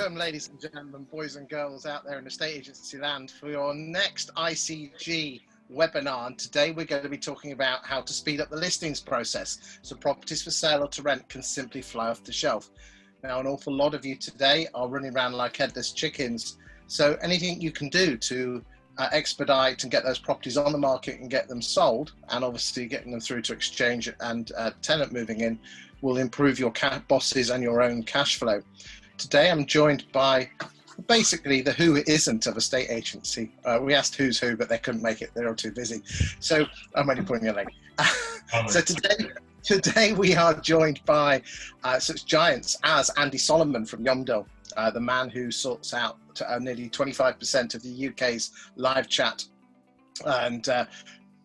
welcome, ladies and gentlemen, boys and girls out there in estate agency land, for your next ICG webinar. And today we're going to be talking about how to speed up the listings process so properties for sale or to rent can simply fly off the shelf. Now, an awful lot of you today are running around like headless chickens. So anything you can do to expedite and get those properties on the market and get them sold, and obviously getting them through to exchange and tenant moving in, will improve your bosses and your own cash flow. Today I'm joined by basically the who it isn't of a estate agency. We asked who's who, but they couldn't make it. They're all too busy. So I'm only putting a link. So today we are joined by such giants as Andy Solomon from Yomdo, the man who sorts out nearly 25% of the UK's live chat. And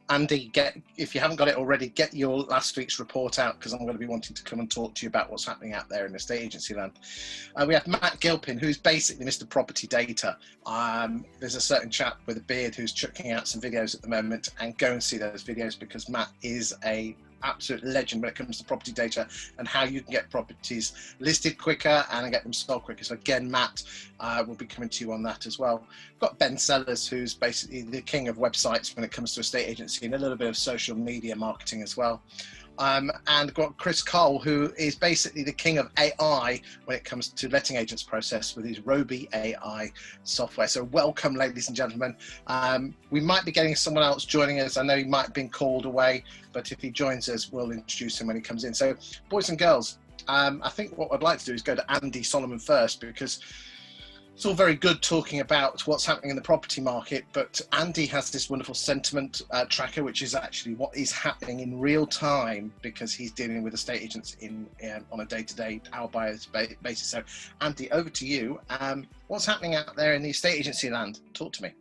Andy, if you haven't got it already, get your last week's report out, because I'm going to be wanting to come and talk to you about what's happening out there in estate agency land. We have Matt Gilpin, who's basically Mr. Property Data. There's a certain chap with a beard who's chucking out some videos at the moment, and go and see those videos, because Matt is a absolute legend when it comes to property data and how you can get properties listed quicker and get them sold quicker. So again, Matt will be coming to you on that as well. We've got Ben Sellers, who's basically the king of websites when it comes to estate agency and a little bit of social media marketing as well. And got Chris Cole, who is basically the king of AI when it comes to letting agents process with his Roby AI software. So welcome, ladies and gentlemen. We might be getting someone else joining us. I know he might have been called away, but if he joins us, we'll introduce him when he comes in. So boys and girls, I think what I'd like to do is go to Andy Solomon first, because it's all very good talking about what's happening in the property market, but Andy has this wonderful sentiment tracker, which is actually what is happening in real time, because he's dealing with estate agents on a day-to-day, hour-by-hour basis. So Andy, over to you. What's happening out there in the estate agency land? Talk to me.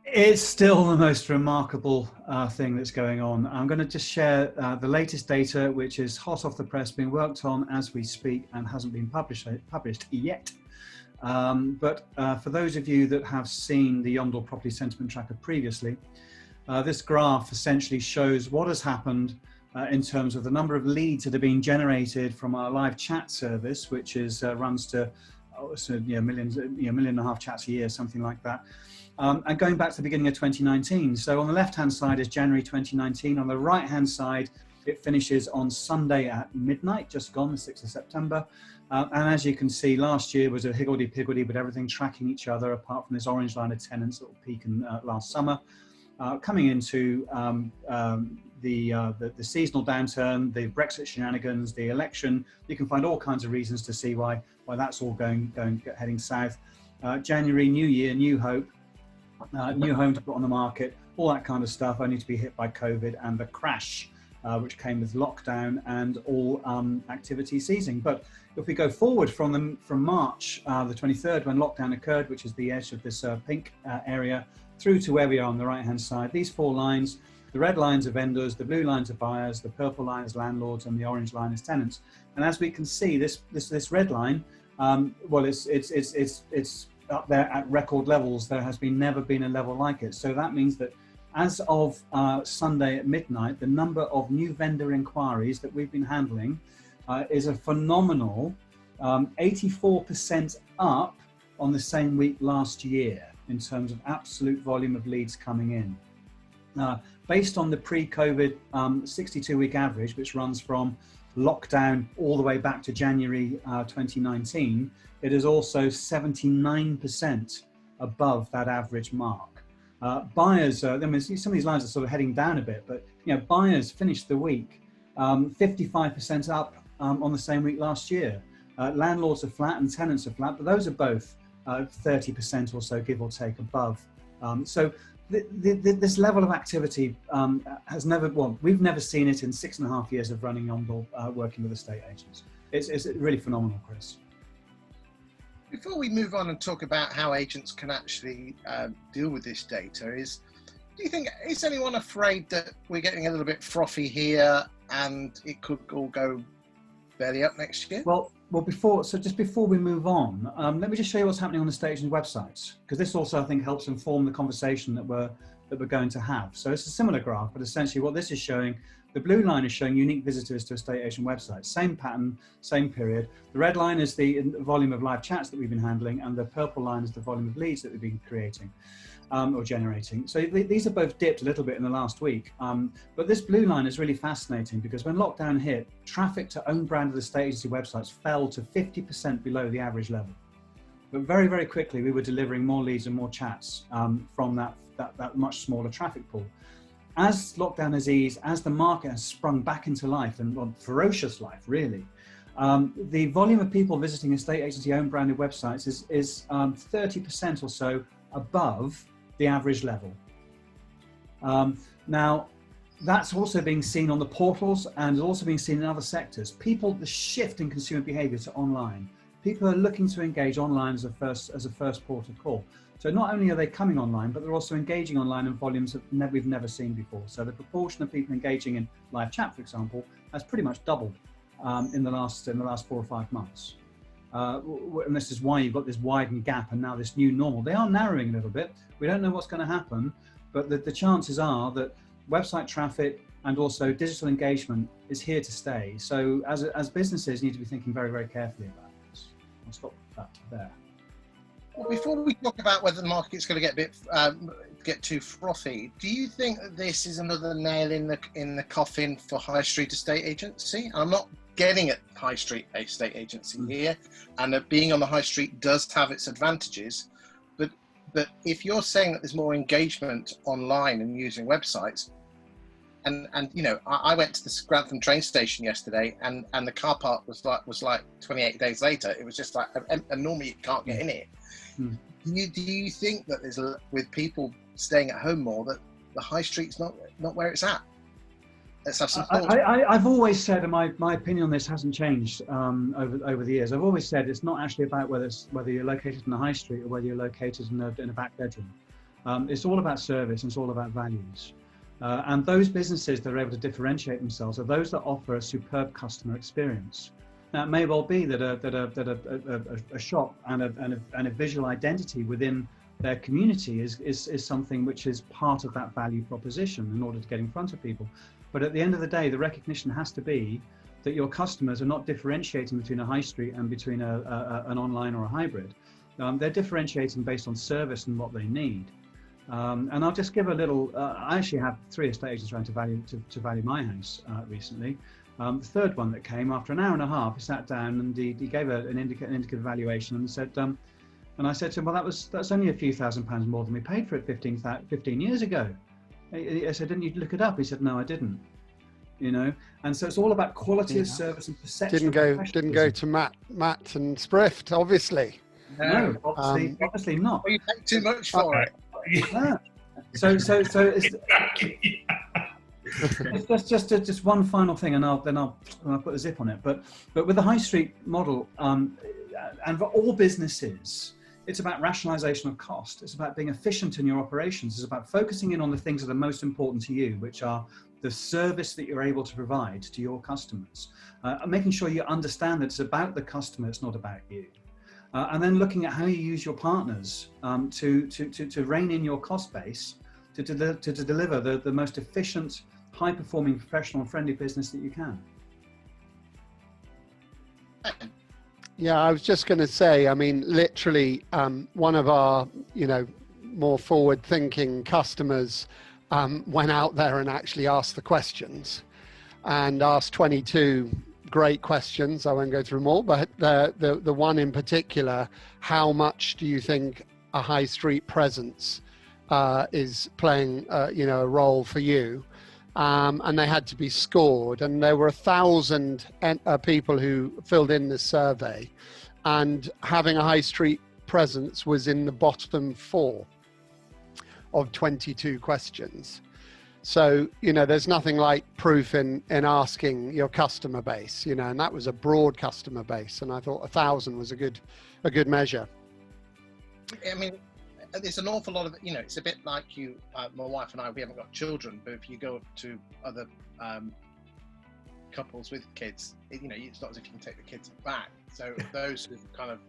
It's still the most remarkable thing that's going on. I'm going to just share the latest data, which is hot off the press, being worked on as we speak and hasn't been published yet. But for those of you that have seen the Yomdo Property Sentiment Tracker previously, this graph essentially shows what has happened in terms of the number of leads that are being generated from our live chat service, which is runs to millions, 1.5 million chats a year, something like that. And going back to the beginning of 2019. So on the left-hand side is January 2019. On the right-hand side, it finishes on Sunday at midnight, just gone, the 6th of September. And as you can see, last year was a higgledy-piggledy, but everything tracking each other, apart from this orange line of tenants that will peak in last summer. Coming into the seasonal downturn, the Brexit shenanigans, the election, you can find all kinds of reasons to see why that's all heading south. January, new year, new hope, new home to put on the market, all that kind of stuff, only to be hit by COVID and the crash, which came with lockdown and all activity ceasing. But if we go forward from March the 23rd, when lockdown occurred, which is the edge of this pink area, through to where we are on the right-hand side, these four lines, the red lines are vendors, the blue lines are buyers, the purple line is landlords, and the orange line is tenants. And as we can see, this red line, well, it's up there at record levels. There has never been a level like it. So that means that as of Sunday at midnight, the number of new vendor inquiries that we've been handling is a phenomenal 84% up on the same week last year in terms of absolute volume of leads coming in. Based on the pre-COVID 62-week average, which runs from lockdown all the way back to January 2019, it is also 79% above that average mark. Buyers, I mean, some of these lines are sort of heading down a bit, but buyers finished the week 55% up on the same week last year. Landlords are flat and tenants are flat, but those are both 30% or so, give or take, above. So this level of activity has never, well, we've never seen it in 6.5 years of running Yomdo, working with estate agents. It's really phenomenal, Chris. Before we move on and talk about how agents can actually deal with this data, do you think, is anyone afraid that we're getting a little bit frothy here and it could all go belly up next year? Well, just before we move on, let me just show you what's happening on the estate agent websites, because this also, I think, helps inform the conversation that we're that we're going to have. So it's a similar graph, but essentially what this is showing, the blue line is showing unique visitors to estate agent websites. Same pattern, same period. The red line is the volume of live chats that we've been handling, and the purple line is the volume of leads that we've been creating or generating. So these are both dipped a little bit in the last week. But this blue line is really fascinating because when lockdown hit, traffic to own branded estate agency websites fell to 50% below the average level. But very, very quickly, we were delivering more leads and more chats from that much smaller traffic pool. As lockdown has eased, as the market has sprung back into life, and ferocious life, really, the volume of people visiting estate agency owned branded websites is 30% or so above the average level. Now, that's also being seen on the portals and also being seen in other sectors. The shift in consumer behavior to online. People are looking to engage online as a first port of call. So not only are they coming online, but they're also engaging online in volumes that we've never seen before. So the proportion of people engaging in live chat, for example, has pretty much doubled in the last 4 or 5 months. And this is why you've got this widened gap and now this new normal. They are narrowing a little bit. We don't know what's going to happen, but the chances are that website traffic and also digital engagement is here to stay. So as businesses, you need to be thinking very, very carefully about this. I'll stop that there. Well, before we talk about whether the market's going to get a bit get too frothy, do you think that this is another nail in the coffin for high street estate agency? I'm not getting at high street estate agency here, and that being on the high street does have its advantages, but if you're saying that there's more engagement online and using websites, and you know, I went to the Grantham train station yesterday, and the car park was like 28 days later. It was just like, and normally you can't get in it. Do you think that there's with people staying at home more, that the high street's not where it's at? Let's have some thoughts. I've always said, and my opinion on this hasn't changed over the years. I've always said it's not actually about whether you're located in the high street or whether you're located in a back bedroom. It's all about service and it's all about values. And those businesses that are able to differentiate themselves are those that offer a superb customer experience. Now, it may well be that a shop and a visual identity within their community is something which is part of that value proposition in order to get in front of people. But at the end of the day, the recognition has to be that your customers are not differentiating between a high street and between an online or a hybrid. They're differentiating based on service and what they need. And I'll just give a little, I actually have 3 estate agents trying to value my house recently. The third one that came, after an hour and a half, he sat down and he gave an indicative valuation and said, and I said to him, well, that's only a few £1,000s more than we paid for it 15 years ago. I said, didn't you look it up? He said, no, I didn't. You know, and so it's all about quality of service and perception. Didn't go to Matt and Sprift, obviously. No, obviously not. Well, you paid too much for it. Yeah. So it's just one final thing, and I'll put a zip on it. But with the high street model, and for all businesses, it's about rationalization of cost. It's about being efficient in your operations. It's about focusing in on the things that are most important to you, which are the service that you're able to provide to your customers, making sure you understand that it's about the customer, it's not about you. And then looking at how you use your partners to rein in your cost base to deliver the most efficient, high-performing, professional, and friendly business that you can. Yeah, I was just going to say, I mean, literally, one of our, more forward-thinking customers went out there and actually asked the questions and asked 22 great questions. I won't go through them all, but the one in particular, how much do you think a high street presence is playing a role for you? And they had to be scored, and there were 1,000 people who filled in this survey, and having a high street presence was in the bottom 4 of 22 questions. So, there's nothing like proof in asking your customer base, and that was a broad customer base. And I thought 1,000 was a good measure. I mean, there's an awful lot of, it's a bit like my wife and I, we haven't got children, but if you go to other couples with kids, it's not as if you can take the kids back. So those who kind of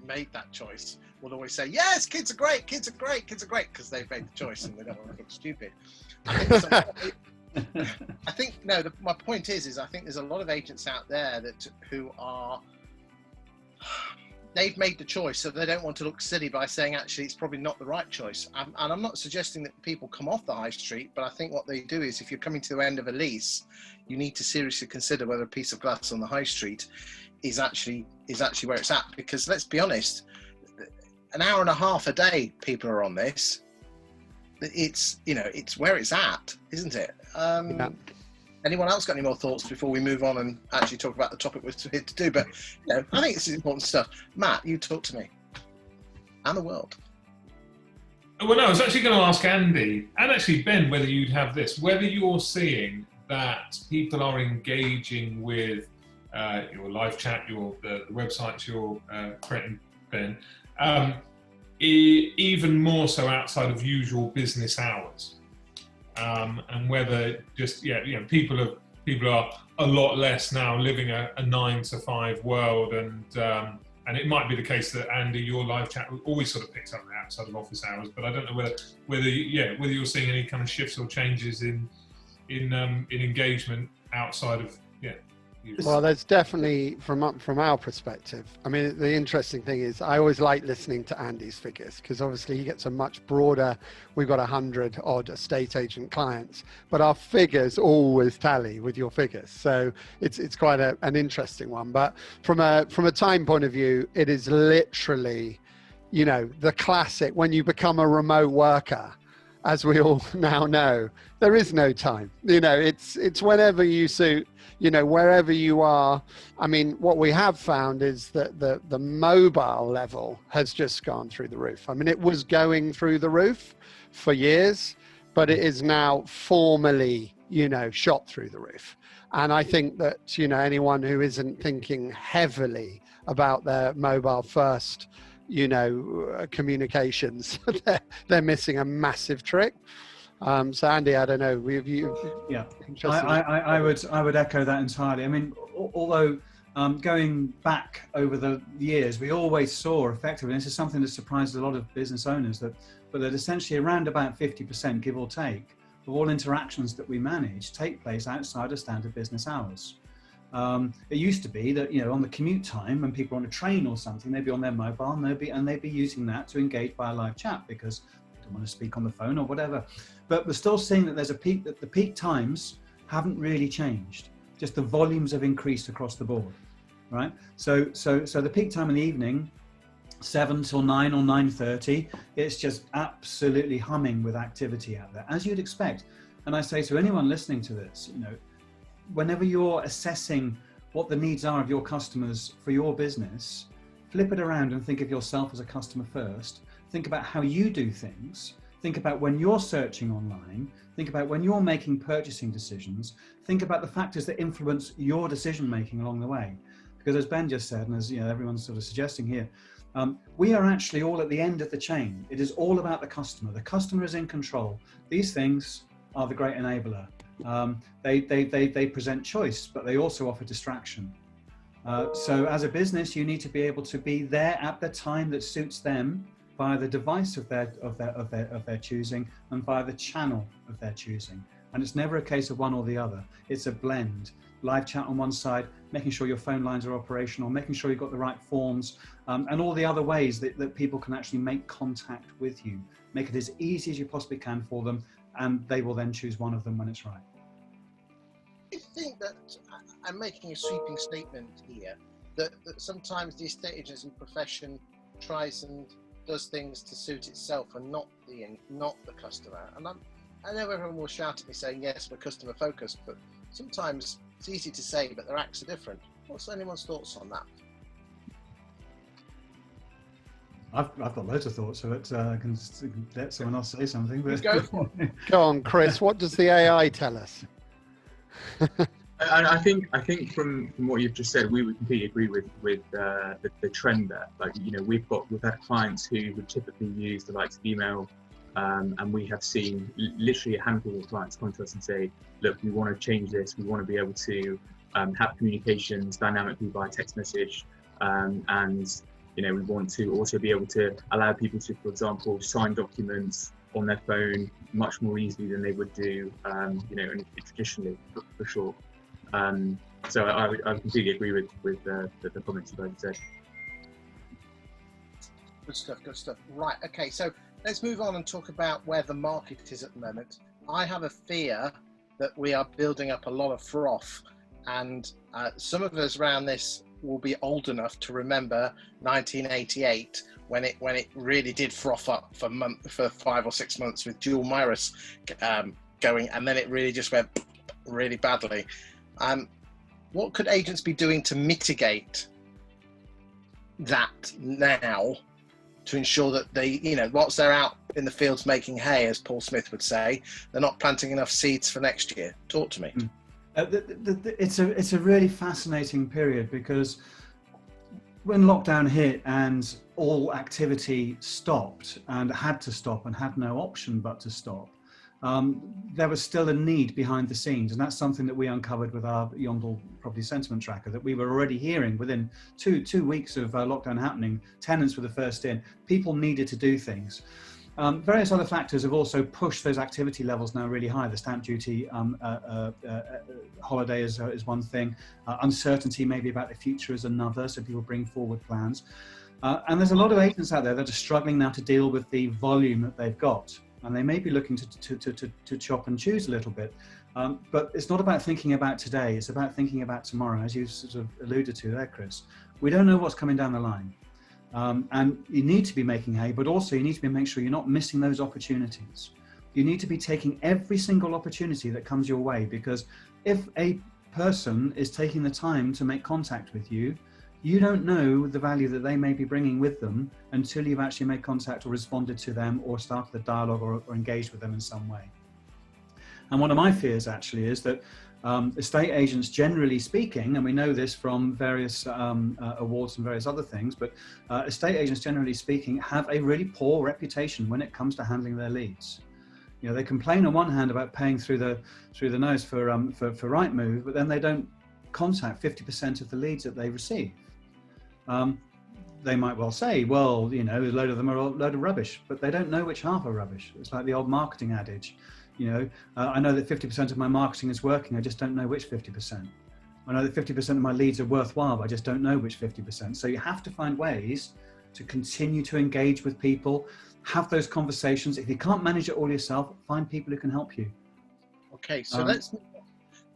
made that choice will always say, yes, kids are great, kids are great, kids are great, because they've made the choice and they don't want to look stupid. My point is I think there's a lot of agents out there who are, they've made the choice, so they don't want to look silly by saying, actually, it's probably not the right choice. And I'm not suggesting that people come off the high street, but I think what they do is, if you're coming to the end of a lease, you need to seriously consider whether a piece of glass on the high street is actually where it's at. Because let's be honest, an hour and a half a day people are on this. It's where it's at, isn't it? Yeah. Anyone else got any more thoughts before we move on and actually talk about the topic we're here to do? But I think this is important stuff. Matt, you talk to me and the world. Well, no, I was actually going to ask Andy and actually Ben whether you'd have this, whether you're seeing that people are engaging with your live chat, the websites you're creating, Ben, even more so outside of usual business hours. And whether just people are a lot less now living a 9 to 5 world, and it might be the case that Andy, your live chat always sort of picks up outside of office hours, but I don't know whether you're seeing any kind of shifts or changes in engagement outside of Well, there's definitely, from our perspective, I mean, the interesting thing is I always like listening to Andy's figures, because obviously he gets a much broader, we've got 100 odd estate agent clients, but our figures always tally with your figures. So it's quite an interesting one. But from a time point of view, it is literally, the classic, when you become a remote worker, as we all now know, there is no time. It's whenever you suit, wherever you are. I mean, what we have found is that the mobile level has just gone through the roof. I mean, it was going through the roof for years, but it is now formally, shot through the roof. And I think that, anyone who isn't thinking heavily about their mobile first, communications, they're missing a massive trick. So Andy, I don't know. I would echo that entirely. I mean, although going back over the years, we always saw effectively, and this is something that surprised a lot of business owners, that essentially around about 50%, give or take, of all interactions that we manage take place outside of standard business hours. It used to be that, on the commute time, when people are on a train or something, they'd be on their mobile and they'd be using that to engage by a live chat because they don't want to speak on the phone or whatever. But we're still seeing that there's a peak, that the peak times haven't really changed. Just the volumes have increased across the board, right? So the peak time in the evening, 7 till 9 or 9:30, it's just absolutely humming with activity out there, as you'd expect. And I say to anyone listening to this, whenever you're assessing what the needs are of your customers for your business, flip it around and think of yourself as a customer first. Think about how you do things. Think about when you're searching online. Think about when you're making purchasing decisions. Think about the factors that influence your decision making along the way. Because as Ben just said, and as everyone's sort of suggesting here, we are actually all at the end of the chain. It is all about the customer. The customer is in control. These things are the great enabler. They present choice, but they also offer distraction. So as a business, you need to be able to be there at the time that suits them via the device of their choosing and via the channel of their choosing. And it's never a case of one or the other. It's a blend. Live chat on one side, making sure your phone lines are operational, making sure you've got the right forms, and all the other ways that people can actually make contact with you. Make it as easy as you possibly can for them, and they will then choose one of them when it's right. I think that I'm making a sweeping statement here that sometimes the estate agency profession tries and does things to suit itself and not the customer. And I know everyone will shout at me saying, yes, we're customer focused, but sometimes it's easy to say, but their acts are different. What's anyone's thoughts on that? I've got loads of thoughts, so I can let someone else say something. But Go for it. Go on, Chris. What does the AI tell us? I think from what you've just said, we would completely agree with the trend there. Like, we've had clients who would typically use the likes of email, and we have seen literally a handful of clients come to us and say, look, we want to change this. We want to be able to have communications dynamically by text message, and You know, we want to also be able to allow people to, for example, sign documents on their phone much more easily than they would do, you know, traditionally, for sure. So I completely agree with the comments you guys said. Good stuff, good stuff. Right, okay, so let's move on and talk about where the market is at the moment. I have a fear that we are building up a lot of froth, and some of us around this will be old enough to remember 1988 when it really did froth up for 5 or 6 months with dual Mirus going, and then it really just went really badly. What could agents be doing to mitigate that now, to ensure that they, you know, whilst they're out in the fields making hay, as Paul Smith would say, they're not planting enough seeds for next year? Talk to me. It's a really fascinating period, because when lockdown hit and all activity stopped and had to stop and had no option but to stop, there was still a need behind the scenes, and that's something that we uncovered with our Yondle property sentiment tracker, that we were already hearing within two weeks of lockdown happening. Tenants were the first in. People needed to do things. Various other factors have also pushed those activity levels now really high. The stamp duty holiday is one thing. Uncertainty maybe about the future is another, so people bring forward plans. And there's a lot of agents out there that are struggling now to deal with the volume that they've got. And they may be looking to chop and choose a little bit. But it's not about thinking about today, it's about thinking about tomorrow, as you sort of alluded to there, Chris. We don't know what's coming down the line. And you need to be making hay, but also you need to be making sure you're not missing those opportunities. You need to be taking every single opportunity that comes your way, because if a person is taking the time to make contact with you, you don't know the value that they may be bringing with them until you've actually made contact or responded to them or started a dialogue or engaged with them in some way. And one of my fears actually is that estate agents, generally speaking, and we know this from various awards and various other things, but estate agents, generally speaking, have a really poor reputation when it comes to handling their leads. You know, they complain on one hand about paying through the nose for Rightmove, but then they don't contact 50% of the leads that they receive. They might well say, well, you know, a load of them are a load of rubbish, but they don't know which half are rubbish. It's like the old marketing adage. You know, I know that 50% of my marketing is working, I just don't know which 50%. I know that 50% of my leads are worthwhile, but I just don't know which 50%. So you have to find ways to continue to engage with people, have those conversations. If you can't manage it all yourself, find people who can help you. Okay, so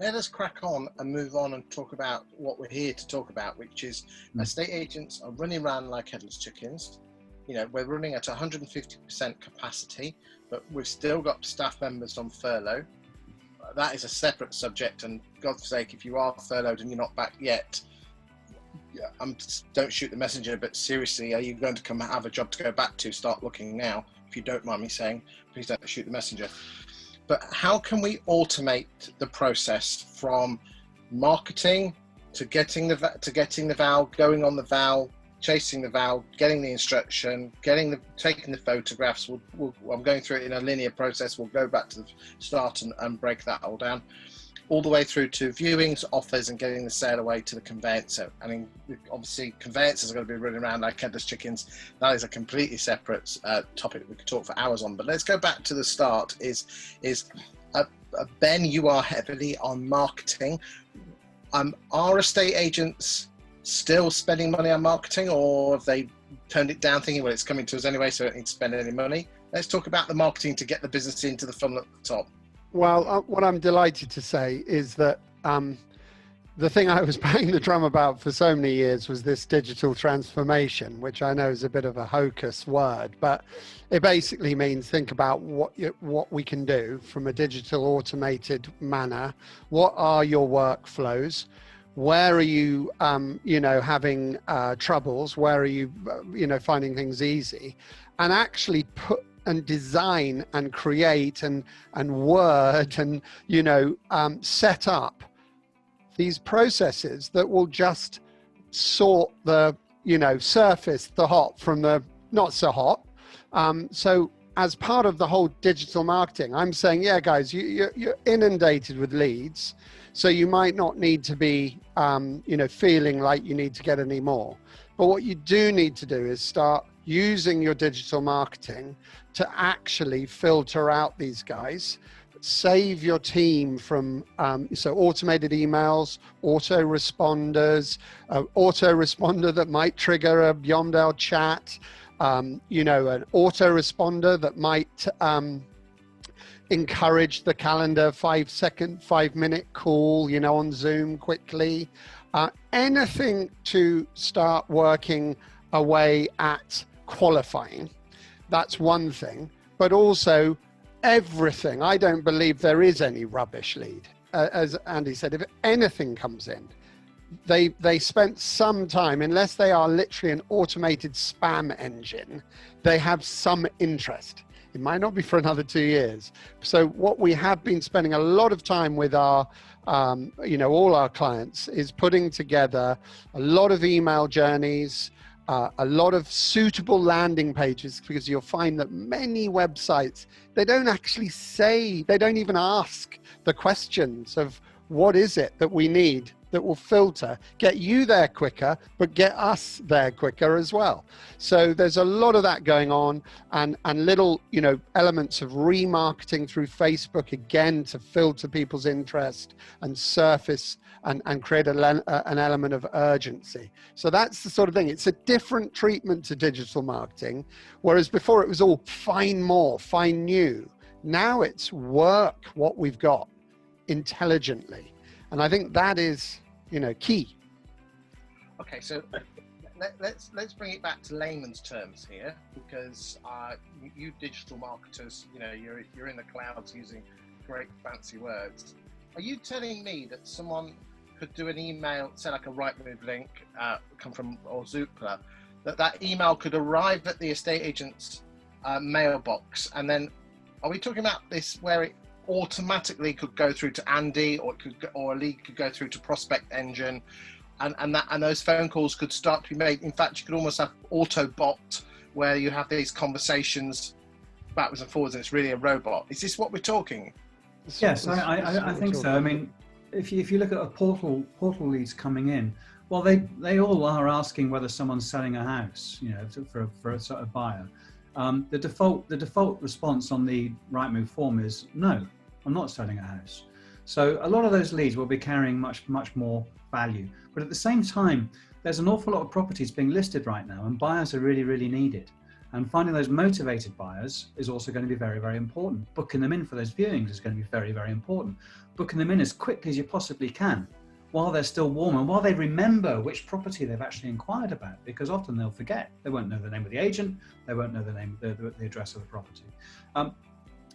let us crack on and move on and talk about what we're here to talk about, which is estate agents are running around like headless chickens. You know, we're running at 150% capacity, but we've still got staff members on furlough. That is a separate subject, and God's sake, if you are furloughed and you're not back yet, don't shoot the messenger, but seriously, are you going to come have a job to go back to? Start looking now. If you don't mind me saying, please don't shoot the messenger. But how can we automate the process from marketing to getting the val, going on the val, chasing the val, getting the instruction, taking the photographs? I'm going through it in a linear process. We'll go back to the start and break that all down, all the way through to viewings, offers, and getting the sale away to the conveyancer. I mean, obviously, conveyancers are going to be running around like headless chickens. That is a completely separate topic we could talk for hours on. But let's go back to the start. Ben, you are heavily on marketing. Are estate agents still spending money on marketing, or have they turned it down, thinking, well, it's coming to us anyway, so I don't need to spend any money? Let's talk about the marketing to get the business into the funnel at the top. Well, what I'm delighted to say is that the thing I was banging the drum about for so many years was this digital transformation, which I know is a bit of a hocus word, but it basically means think about what we can do from a digital automated manner. What are your workflows? Where are you, having troubles? Where are you, finding things easy? And actually put and design and create and word and, set up these processes that will just sort the, surface the hot from the not so hot. So as part of the whole digital marketing, I'm saying, yeah, guys, you're inundated with leads. So you might not need to be, feeling like you need to get any more. But what you do need to do is start using your digital marketing to actually filter out these guys, save your team from so automated emails, autoresponders, autoresponder that might trigger a Yomdale chat, you know, an autoresponder that might encourage the calendar 5-minute call, you know, on Zoom quickly. Anything to start working away at qualifying. That's one thing, but also everything. I don't believe there is any rubbish lead. As Andy said, if anything comes in, they spent some time, unless they are literally an automated spam engine, they have some interest. It might not be for another 2 years. So what we have been spending a lot of time with our, you know, all our clients is putting together a lot of email journeys, a lot of suitable landing pages, because you'll find that many websites, they don't actually say, they don't even ask the questions of what is it that we need that will filter, get you there quicker, but get us there quicker as well. So there's a lot of that going on, and little, you know, elements of remarketing through Facebook, again, to filter people's interest and surface and create an element of urgency. So that's the sort of thing. It's a different treatment to digital marketing, whereas before it was all find more, find new. Now it's work what we've got intelligently. And I think that is, you know, key. Okay, so let's bring it back to layman's terms here, because you digital marketers, you know, you're in the clouds using great fancy words. Are you telling me that someone could do an email, say like a Rightmove link, come from or Zoopla, that email could arrive at the estate agent's mailbox, and then are we talking about this where it automatically could go through to Andy, or a lead could go through to Prospect Engine, and those phone calls could start to be made? In fact, you could almost have Autobot, where you have these conversations backwards and forwards, and it's really a robot. Is this what we're talking? Yes, I think so. I mean, if you look at a portal leads coming in, well, they all are asking whether someone's selling a house, you know, for a sort of buyer. The default response on the Rightmove form is no, I'm not selling a house. So a lot of those leads will be carrying much more value. But at the same time, there's an awful lot of properties being listed right now, and buyers are really needed. And finding those motivated buyers is also going to be very important. Booking them in for those viewings is going to be very important. Booking them in as quickly as you possibly can, while they're still warm and while they remember which property they've actually inquired about, because often they'll forget. They won't know the name of the agent, they won't know the address of the property.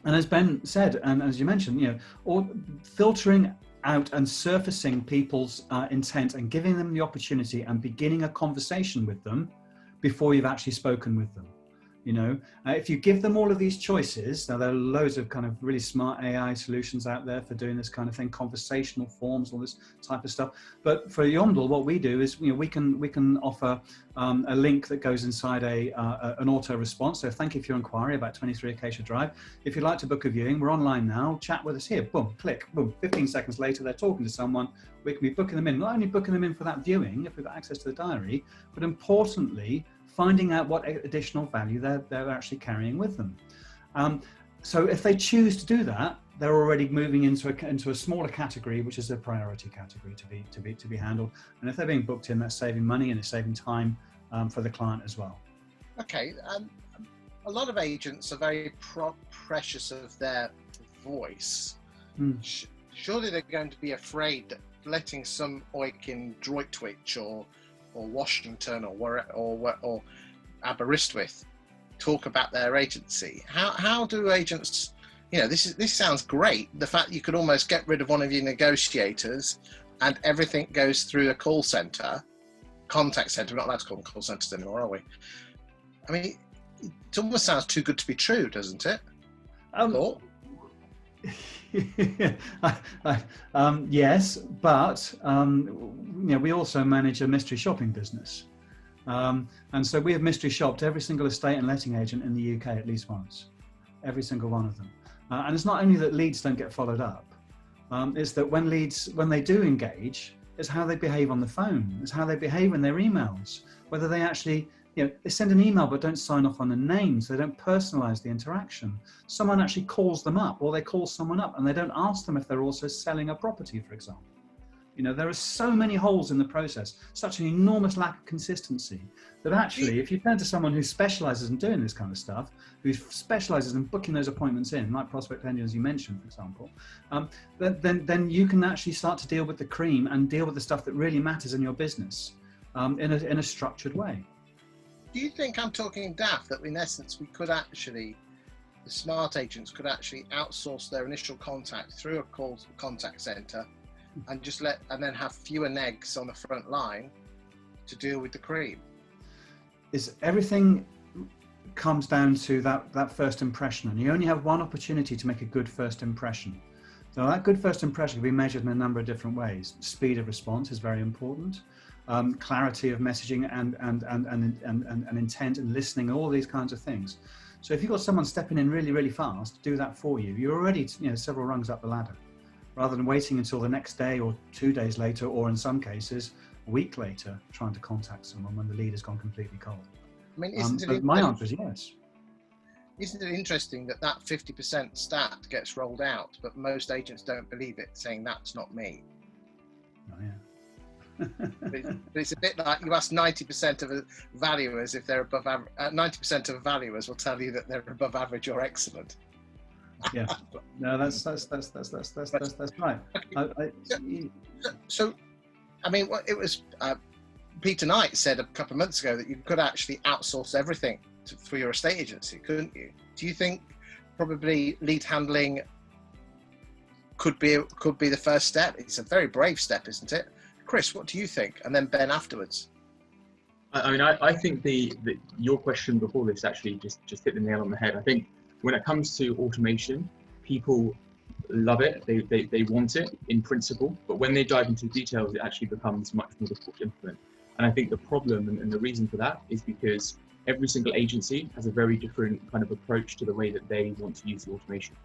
And as Ben said, and as you mentioned, you know, or filtering out and surfacing people's intent and giving them the opportunity and beginning a conversation with them before you've actually spoken with them. You know, if you give them all of these choices, now there are loads of kind of really smart AI solutions out there for doing this kind of thing, conversational forms, all this type of stuff. But for Yomdal, what we do is, you know, we can offer a link that goes inside an auto response. So thank you for your inquiry about 23 Acacia Drive. If you'd like to book a viewing, we're online now. Chat with us here. Boom, click, boom. 15 seconds later, they're talking to someone. We can be booking them in. Not only booking them in for that viewing, if we've got access to the diary, but importantly, finding out what additional value they're actually carrying with them. So if they choose to do that, they're already moving into a smaller category, which is a priority category to be handled. And if they're being booked in, that's saving money and it's saving time for the client as well. Okay, a lot of agents are very precious of their voice. Surely they're going to be afraid that letting some oik in Droitwich or Washington or Aberystwyth talk about their agency. How do agents, you know, this sounds great. The fact you could almost get rid of one of your negotiators and everything goes through a call center, contact center. We're not allowed to call them call centers anymore, are we? I mean, it almost sounds too good to be true, doesn't it? Yes, but you know, we also manage a mystery shopping business, and so we have mystery shopped every single estate and letting agent in the UK at least once, every single one of them. And it's not only that leads don't get followed up, it's that when they do engage, It's how they behave on the phone. It's how they behave in their emails. Whether they actually, they send an email but don't sign off on a name, so they don't personalize the interaction. Someone actually calls them up, or they call someone up and they don't ask them if they're also selling a property, for example. There are so many holes in the process, such an enormous lack of consistency, that actually, if you turn to someone who specializes in doing this kind of stuff, who specializes in booking those appointments in, like Prospect Engine, as you mentioned, for example, then you can actually start to deal with the cream and deal with the stuff that really matters in your business in a structured way. Do you think I'm talking daft, that in essence we could actually, the smart agents could actually outsource their initial contact through a call contact center and just then have fewer negs on the front line to deal with the cream? Everything comes down to that first impression, and you only have one opportunity to make a good first impression. So that good first impression can be measured in a number of different ways. Speed of response is very important. Clarity of messaging and intent and listening, all these kinds of things. So if you've got someone stepping in really, really fast to do that for you, you're already several rungs up the ladder, rather than waiting until the next day or 2 days later, or in some cases, a week later, trying to contact someone when the lead has gone completely cold. I mean, my answer is yes. Isn't it interesting that 50% stat gets rolled out, but most agents don't believe it, saying that's not me? Oh, yeah. But it's a bit like you ask 90% of valuers if they're above average. 90% of valuers will tell you that they're above average or excellent. Yeah, no, that's right. So, I mean, it was Peter Knight said a couple of months ago that you could actually outsource everything for your estate agency, couldn't you? Do you think probably lead handling could be the first step? It's a very brave step, isn't it? Chris, what do you think? And then Ben afterwards. I mean, I think your question before this actually just hit the nail on the head. I think when it comes to automation, people love it. They want it in principle, but when they dive into the details, it actually becomes much more difficult to implement. And I think the problem and the reason for that is because every single agency has a very different kind of approach to the way that they want to use the automation.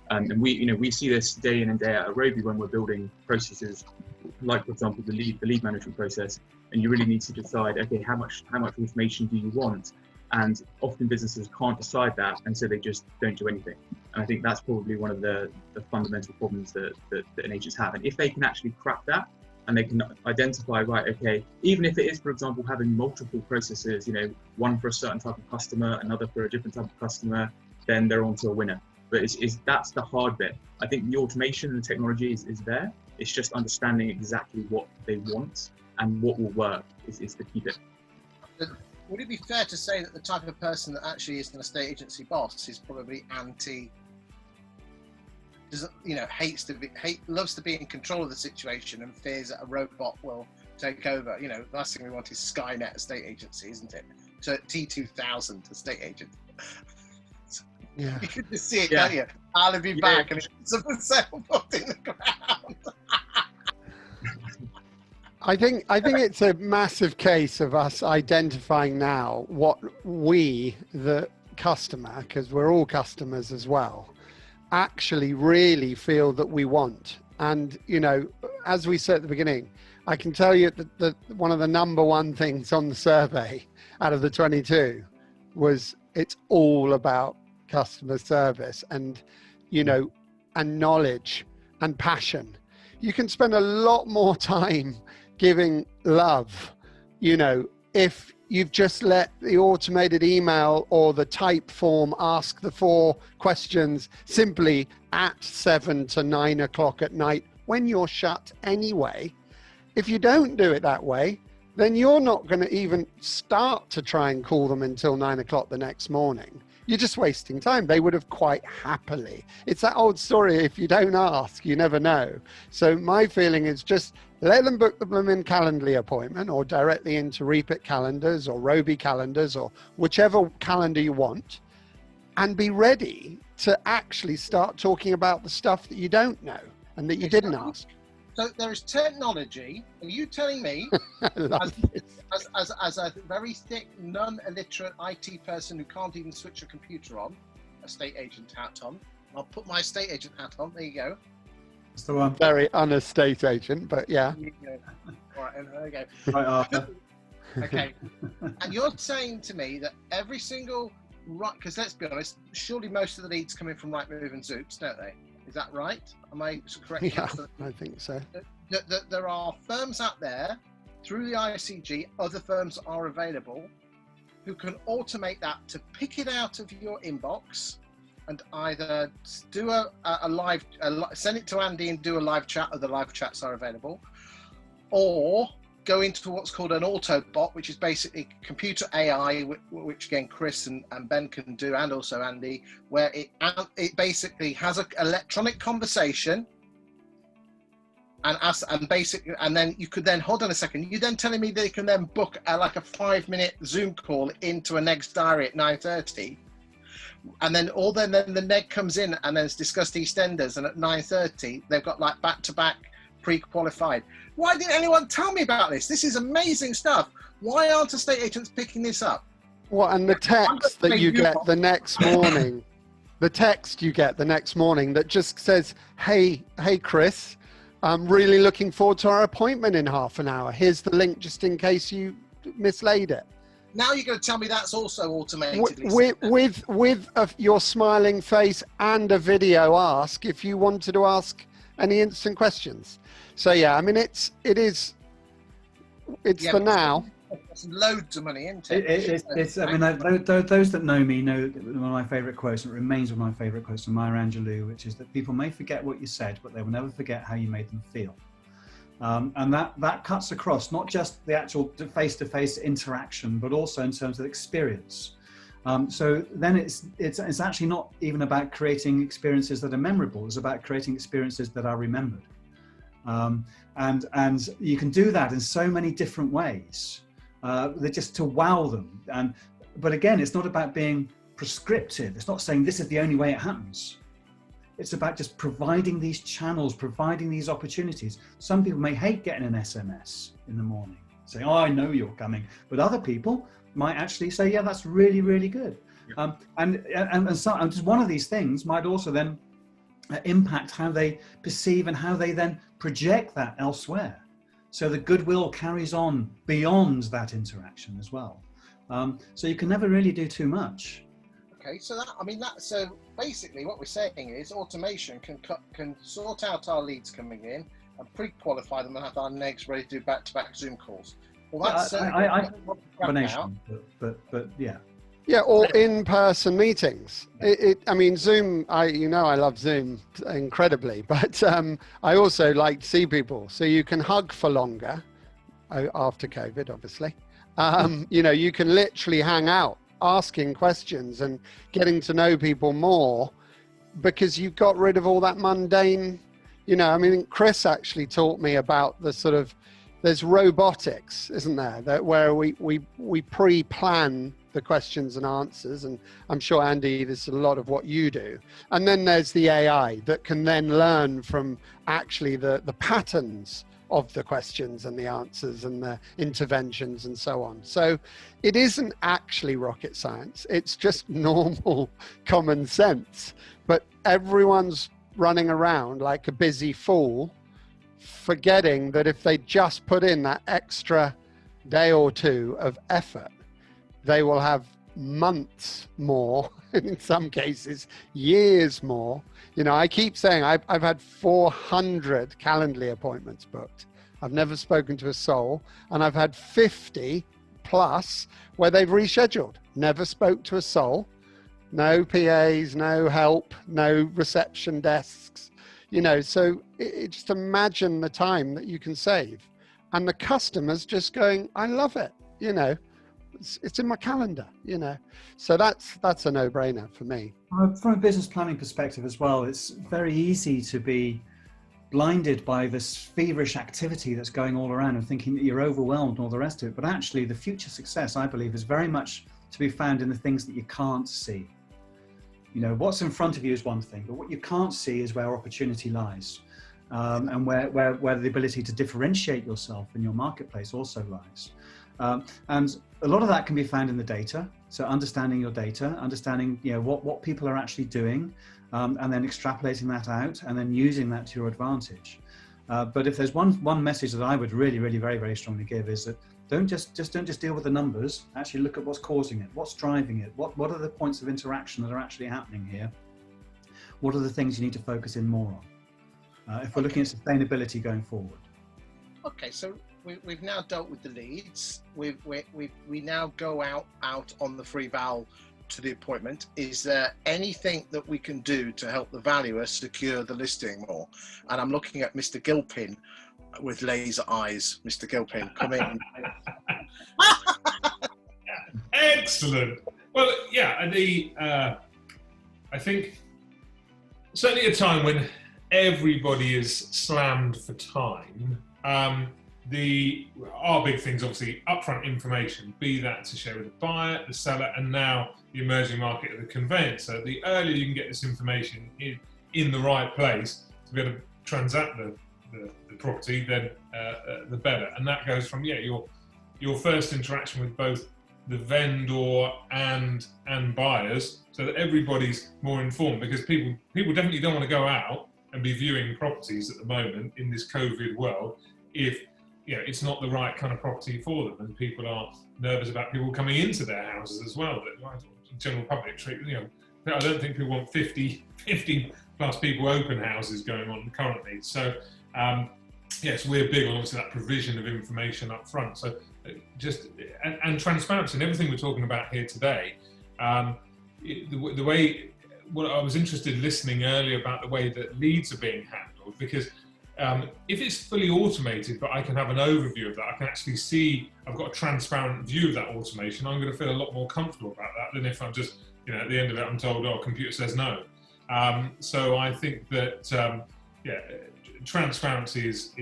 And we see this day in and day out at Roby when we're building processes, like for example the lead management process, and you really need to decide, okay, how much automation do you want? And often businesses can't decide that, and so they just don't do anything. And I think that's probably one of the fundamental problems that an agents have. And if they can actually crack that, and they can identify, right, okay, even if it is, for example, having multiple processes, one for a certain type of customer, another for a different type of customer, then they're on to a winner. But that's the hard bit. I think the automation and the technology is there. It's just understanding exactly what they want and what will work is the key bit. Would it be fair to say that the type of person that actually is an estate agency boss is probably loves to be in control of the situation and fears that a robot will take over? The last thing we want is Skynet estate agency, isn't it? So T2000 estate agent. Yeah. You can just see it, can't you? I'll be back, and it's a sailboat in the ground. I think it's a massive case of us identifying now what we, the customer, because we're all customers as well, actually really feel that we want. And, as we said at the beginning, I can tell you that one of the number one things on the survey out of the 22 was it's all about customer service and, and knowledge and passion. You can spend a lot more time giving love, if you've just let the automated email or the type form ask the 4 questions simply at 7 to 9 o'clock at night when you're shut anyway. If you don't do it that way, then you're not going to even start to try and call them until 9 o'clock the next morning. You're just wasting time. They would have quite happily. It's that old story, if you don't ask, you never know. So my feeling is just let them book the blooming Calendly appointment or directly into Reapit calendars or Roby calendars or whichever calendar you want, and be ready to actually start talking about the stuff that you don't know and that you didn't ask. So there is technology. Are you telling me, as a very thick, non-illiterate IT person who can't even switch a computer on, estate agent hat on, I'll put my estate agent hat on, there you go. That's the one. Very un-estate agent, but yeah. All right, and there we go. Right, Arthur. Okay. And you're saying to me that every single, right, because let's be honest, surely most of the leads come in from Rightmove and Zoops, don't they? Is that right? Am I correct? Yeah, I think so. That there are firms out there through the ICG, other firms are available who can automate that to pick it out of your inbox and either do send it to Andy and do a live chat, or the live chats are available, or go into what's called an auto bot, which is basically computer AI, which again Chris and Ben can do, and also Andy, where it basically has an electronic conversation and then you could then, hold on a second, you're then telling me they can then book like a 5-minute Zoom call into a Neg's diary at 9:30, and then the Neg comes in and then it's discussed EastEnders, and at 9:30 they've got like back-to-back pre-qualified. Why didn't anyone tell me about this? This is amazing stuff. Why aren't estate agents picking this up? Well, and the text that you get the next morning, that just says, hey Chris, I'm really looking forward to our appointment in half an hour. Here's the link just in case you mislaid it. Now you're going to tell me that's also automated. With your smiling face and a video ask if you wanted to ask any instant questions. So yeah, I mean it's for now. It's loads of money, isn't it? It's I mean, those that know me know that one of my favourite quotes, and it remains one of my favourite quotes from Maya Angelou, which is that people may forget what you said, but they will never forget how you made them feel. And that cuts across not just the actual face-to-face interaction, but also in terms of experience. So then it's actually not even about creating experiences that are memorable. It's about creating experiences that are remembered. And you can do that in so many different ways. They're just to wow them. But again, it's not about being prescriptive. It's not saying this is the only way it happens. It's about just providing these channels, providing these opportunities. Some people may hate getting an SMS in the morning, saying, oh, I know you're coming. But other people might actually say, yeah, that's really, really good. Yeah. And just one of these things might also then impact how they perceive and how they then project that elsewhere. So the goodwill carries on beyond that interaction as well. So you can never really do too much. Okay, so so basically what we're saying is automation can sort out our leads coming in and pre-qualify them and have our negs ready to do back-to-back Zoom calls. Well, that's I combination, but yeah. Yeah, or in-person meetings. I mean, Zoom, I love Zoom incredibly, but I also like to see people. So you can hug for longer after COVID, obviously. You can literally hang out, asking questions and getting to know people more because you've got rid of all that mundane, Chris actually taught me about the sort of, there's robotics, isn't there? That where we pre-plan the questions and answers, and I'm sure, Andy, this is a lot of what you do. And then there's the AI that can then learn from actually the patterns of the questions and the answers and the interventions and so on. So it isn't actually rocket science. It's just normal common sense. But everyone's running around like a busy fool, forgetting that if they just put in that extra day or two of effort, they will have months more, in some cases, years more. I keep saying I've had 400 Calendly appointments booked. I've never spoken to a soul, and I've had 50 plus where they've rescheduled. Never spoke to a soul. No PAs, no help, no reception desks. So just imagine the time that you can save. And the customer's just going, I love it, It's in my calendar, So that's a no-brainer for me. From a business planning perspective as well, it's very easy to be blinded by this feverish activity that's going all around and thinking that you're overwhelmed and all the rest of it. But actually, the future success, I believe, is very much to be found in the things that you can't see. What's in front of you is one thing, but what you can't see is where opportunity lies, and where the ability to differentiate yourself in your marketplace also lies. And a lot of that can be found in the data. So understanding your data, understanding what people are actually doing, and then extrapolating that out and then using that to your advantage. But if there's one message that I would really very, very strongly give is that don't just deal with the numbers. Actually look at what's causing it, what's driving it, what are the points of interaction that are actually happening here. What are the things you need to focus in more on if we're looking at sustainability going forward? Okay, so we've now dealt with the leads. We now go out on the free val to the appointment. Is there anything that we can do to help the valuer secure the listing more? And I'm looking at Mr. Gilpin with laser eyes. Mr. Gilpin, come in. Excellent. Well, yeah, I think certainly a time when everybody is slammed for time. Our big things, obviously, upfront information, be that to share with the buyer, the seller, and now the emerging market of the conveyancer. The earlier you can get this information in the right place to be able to transact the property, then the better. And that goes from your first interaction with both the vendor and buyers, so that everybody's more informed, because people definitely don't want to go out and be viewing properties at the moment in this COVID world if it's not the right kind of property for them, and people are nervous about people coming into their houses as well. That general public, I don't think people want 50 plus people open houses going on currently. So yes, we're big on obviously that provision of information up front. So just and transparency and everything we're talking about here today. The way, what I was interested listening earlier about the way that leads are being handled, because if it's fully automated, but I can have an overview of that, I can actually see, I've got a transparent view of that automation, I'm going to feel a lot more comfortable about that than if I'm just, at the end of it, I'm told, oh, computer says no. So I think that, transparency is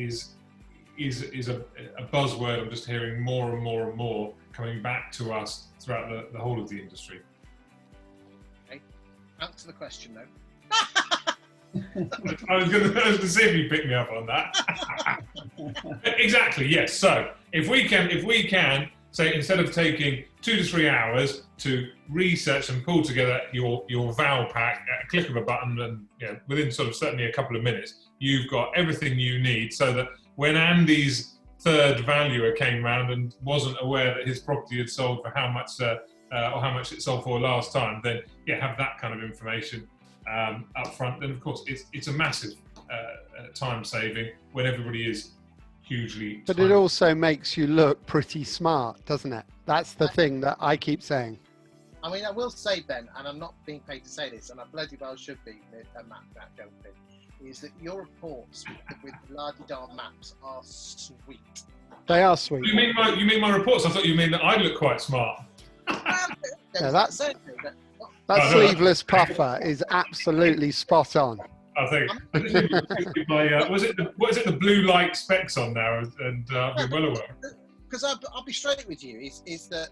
a buzzword I'm just hearing more and more and more coming back to us throughout the whole of the industry. Okay, answer the question though. I was going to see if you pick me up on that. Exactly, yes. So if we can say, instead of taking 2 to 3 hours to research and pull together your val pack at a click of a button, and within sort of certainly a couple of minutes, you've got everything you need, so that when Andy's third valuer came round and wasn't aware that his property had sold for how much or how much it sold for last time, then have that kind of information up front. Then of course it's a massive time saving when everybody is hugely but it also makes you look pretty smart, doesn't it? That's the thing that I keep saying. I mean, I will say, Ben, and I'm not being paid to say this, and I bloody well should be, Matt Gilpin, is that your reports with la-di-da maps are sweet. They are sweet. You mean my reports? I thought you mean that I look quite smart. That sleeveless puffer is absolutely spot on. I think was it the blue light specs on now, and I'll be well aware. Because I'll be straight with you, is that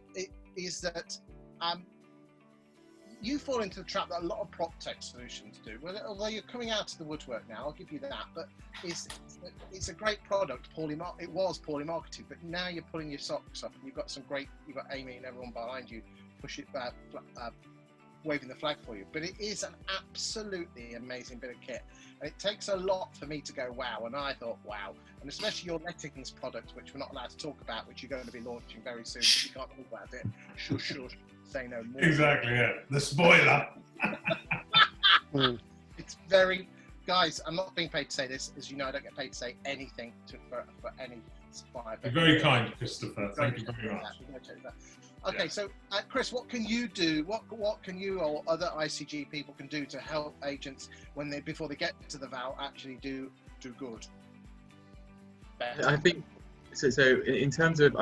you fall into the trap that a lot of prop tech solutions do. Well, although you're coming out of the woodwork now, I'll give you that. But it's a great product. It was poorly marketed, but now you're pulling your socks up, and you've got Amy and everyone behind you, waving the flag for you. But it is an absolutely amazing bit of kit, and it takes a lot for me to go wow. And I thought wow, and especially your lettings product, which we're not allowed to talk about, which you're going to be launching very soon, but you can't talk about it. Shush, say no more. Exactly, yeah. The spoiler. It's very, guys, I'm not being paid to say this, as you know, I don't get paid to say anything for any supplier. You're very kind, Christopher. Thank you very much. Okay, so Chris, what can you do? What can you or other ICG people can do to help agents before they get to the val actually do good? I think so. In terms of,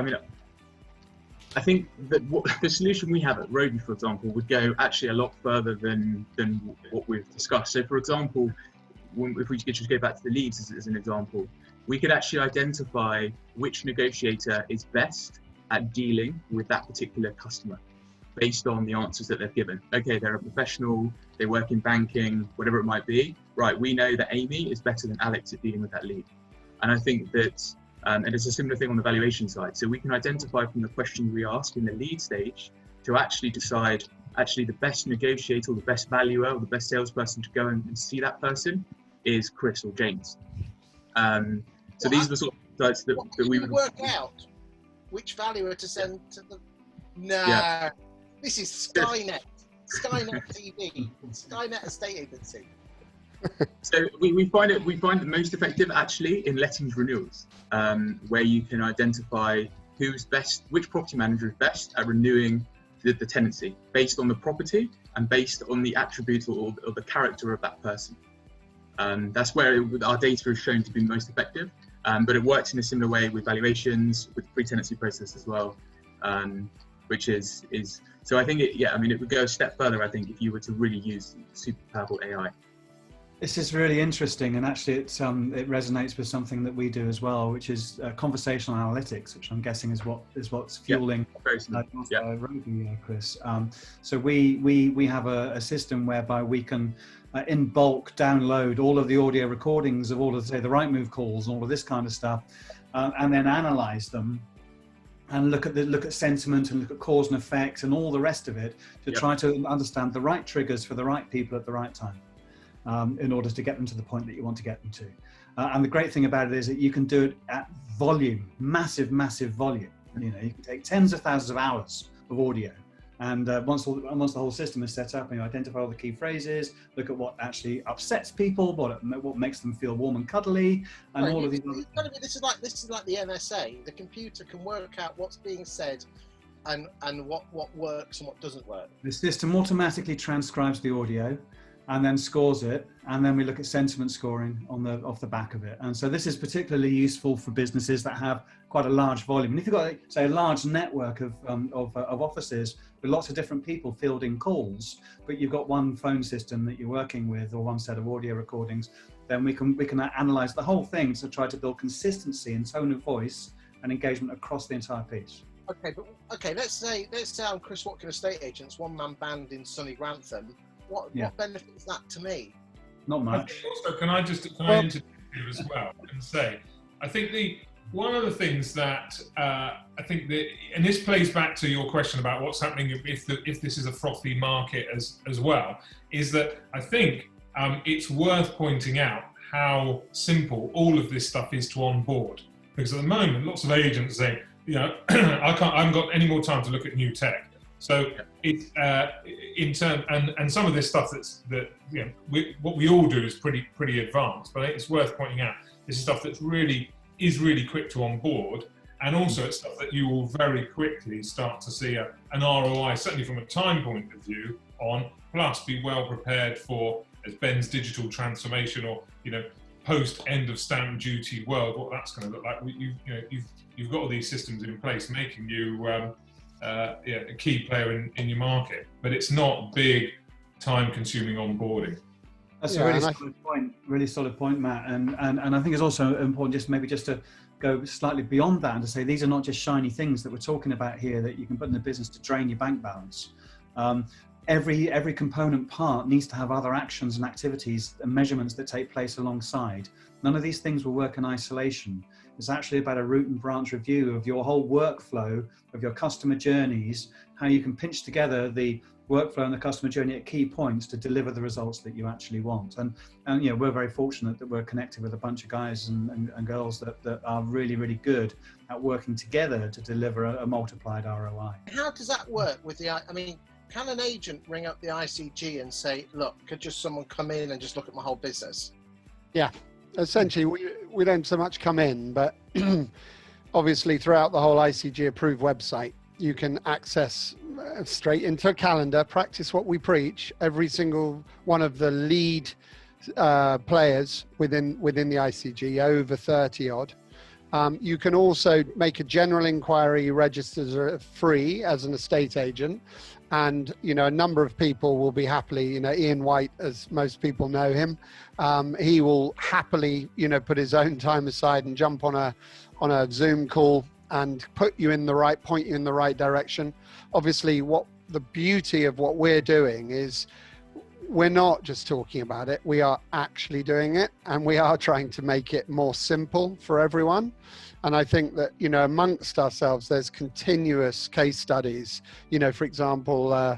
I think that the solution we have at Roby, for example, would go actually a lot further than what we've discussed. So, for example, if we could just go back to the leads as an example, we could actually identify which negotiator is best at dealing with that particular customer based on the answers that they've given. Okay, they're a professional, they work in banking, whatever it might be. Right, we know that Amy is better than Alex at dealing with that lead. And I think that, and it's a similar thing on the valuation side. So we can identify from the questions we ask in the lead stage to actually decide actually the best negotiator, or the best valuer, or the best salesperson to go and see that person is Chris or James. So these were sort of sites that we would work out which valuer to send to the. No, this is Skynet TV, Skynet estate agency. So we find the most effective actually in lettings renewals, where you can identify who's best, which property manager is best at renewing the tenancy based on the property and based on the attributes or the character of that person. That's where our data is shown to be most effective, but it works in a similar way with valuations, with the pre-tenancy process as well, which is so I think it would go a step further, I think, if you were to really use super powerful AI. This is really interesting, and actually it resonates with something that we do as well, which is conversational analytics, which I'm guessing is what's fueling Chris. So we have a system whereby we can in bulk download all of the audio recordings of all of, say, the Rightmove calls and all of this kind of stuff, and then analyze them and look at sentiment and look at cause and effect and all the rest of it to try to understand the right triggers for the right people at the right time. In order to get them to the point that you want to get them to. And the great thing about it is that you can do it at volume, massive volume. You can take tens of thousands of hours of audio. And once the whole system is set up and you identify all the key phrases, look at what actually upsets people, what makes them feel warm and cuddly, and all of these other things. This is like the NSA. The computer can work out what's being said and what works and what doesn't work. The system automatically transcribes the audio and then scores it, and then we look at sentiment scoring off the back of it. And so this is particularly useful for businesses that have quite a large volume. And if you've got, say, a large network of offices with lots of different people fielding calls, but you've got one phone system that you're working with or one set of audio recordings, then we can analyze the whole thing to try to build consistency in tone of voice and engagement across the entire piece. Okay, let's say I'm Chris Watkin, estate agents, one-man band in sunny Grantham. What benefit is that to me? Not much. Also, can I interject here as well and say, I think one of the things that I think that, and this plays back to your question about what's happening if this is a frothy market as well, is that I think it's worth pointing out how simple all of this stuff is to onboard. Because at the moment, lots of agents say, I haven't got any more time to look at new tech. So it's in turn, and some of this stuff what we all do is pretty advanced, but I think it's worth pointing out this is stuff that's really quick to onboard, and also it's stuff that you will very quickly start to see an ROI, certainly from a time point of view, on. Plus, be well prepared for, as Ben's digital transformation or post end of stamp duty world, what that's going to look like. You've got all these systems in place making you a key player in your market, but it's not big, time-consuming onboarding. That's a really solid point, Matt. And I think it's also important just to go slightly beyond that and to say these are not just shiny things that we're talking about here that you can put in the business to drain your bank balance. Every component part needs to have other actions and activities and measurements that take place alongside. None of these things will work in isolation. It's actually about a root and branch review of your whole workflow, of your customer journeys, how you can pinch together the workflow and the customer journey at key points to deliver the results that you actually want. And we're very fortunate that we're connected with a bunch of guys and girls that are really, really good at working together to deliver a multiplied ROI. How does that work with can an agent ring up the ICG and say, look, could just someone come in and just look at my whole business? Yeah, essentially we don't so much come in, but obviously throughout the whole ICG approved website, you can access straight into a calendar, practice what we preach, every single one of the lead players within the ICG, over 30 odd. You can also make a general inquiry, register free as an estate agent. And, a number of people will be happily, Ian White, as most people know him, he will happily, put his own time aside and jump on a Zoom call and point you in the right direction. Obviously, what the beauty of what we're doing is we're not just talking about it, we are actually doing it, and we are trying to make it more simple for everyone. And I think that, amongst ourselves, there's continuous case studies. For example,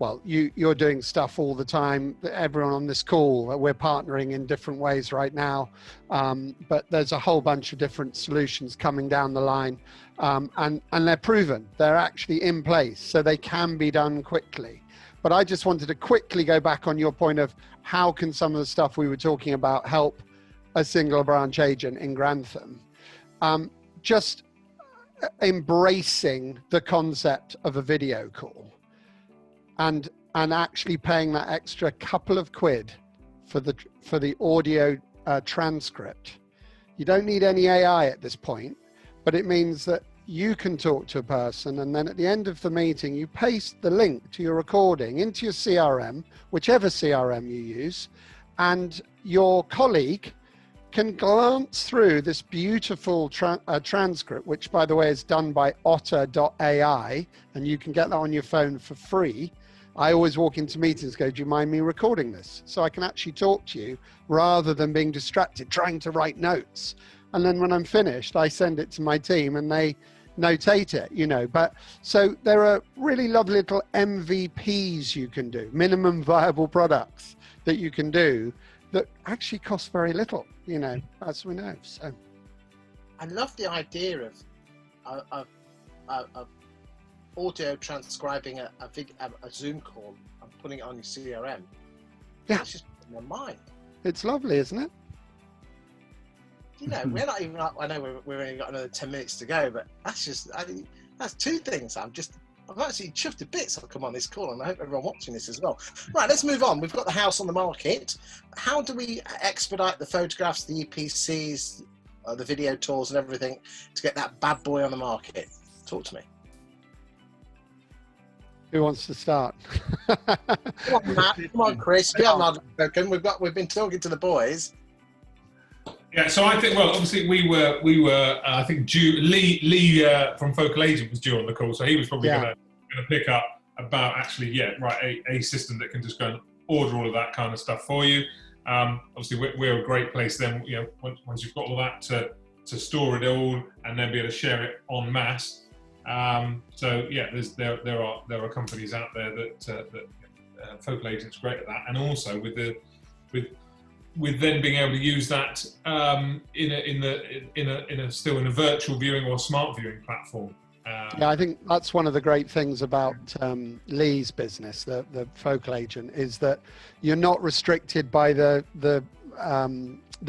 well, you're doing stuff all the time. Everyone on this call, we're partnering in different ways right now. But there's a whole bunch of different solutions coming down the line. And they're proven. They're actually in place, so they can be done quickly. But I just wanted to quickly go back on your point of how can some of the stuff we were talking about help a single branch agent in Grantham. Just embracing the concept of a video call and actually paying that extra couple of quid for the audio transcript. You don't need any AI at this point, but it means that you can talk to a person, and then at the end of the meeting, you paste the link to your recording into your CRM, whichever CRM you use, and your colleague can glance through this beautiful transcript, which, by the way, is done by otter.ai, and you can get that on your phone for free. I always walk into meetings, go, do you mind me recording this? So I can actually talk to you rather than being distracted, trying to write notes. And then when I'm finished, I send it to my team and they notate it, you know. But so there are really lovely little MVPs you can do, minimum viable products that you can do that actually cost very little, you know, as we know. So I love the idea of audio transcribing a Zoom call and putting it on your CRM. Yeah, That's just in my mind. It's lovely, isn't it? You know, we're not even. I know we've only got another 10 minutes to go, but that's just. That's two things. I'm actually chuffed to bits. I've come on this call, and I hope everyone watching this as well. Right, let's move on. We've got the house on the market. How do we expedite the photographs, the EPCs, the video tours, and everything to get that bad boy on the market? Talk to me. Who wants to start? Come on, Matt. Come on, Chris. Get on, we've been talking to the boys. Yeah, so I think, well, obviously we were I think Lee from Focal Agent was due on the call, so he was probably going to pick up about actually, a system that can just go and order all of that kind of stuff for you. Obviously, we're a great place then, you know, once you've got all that to store it all and then be able to share it en masse. So yeah, there are companies out there that Focal Agent's great at that, and also with then being able to use that in a virtual viewing or smart viewing platform. Yeah, I think that's one of the great things about Lee's business, the Focal Agent, is that you're not restricted by the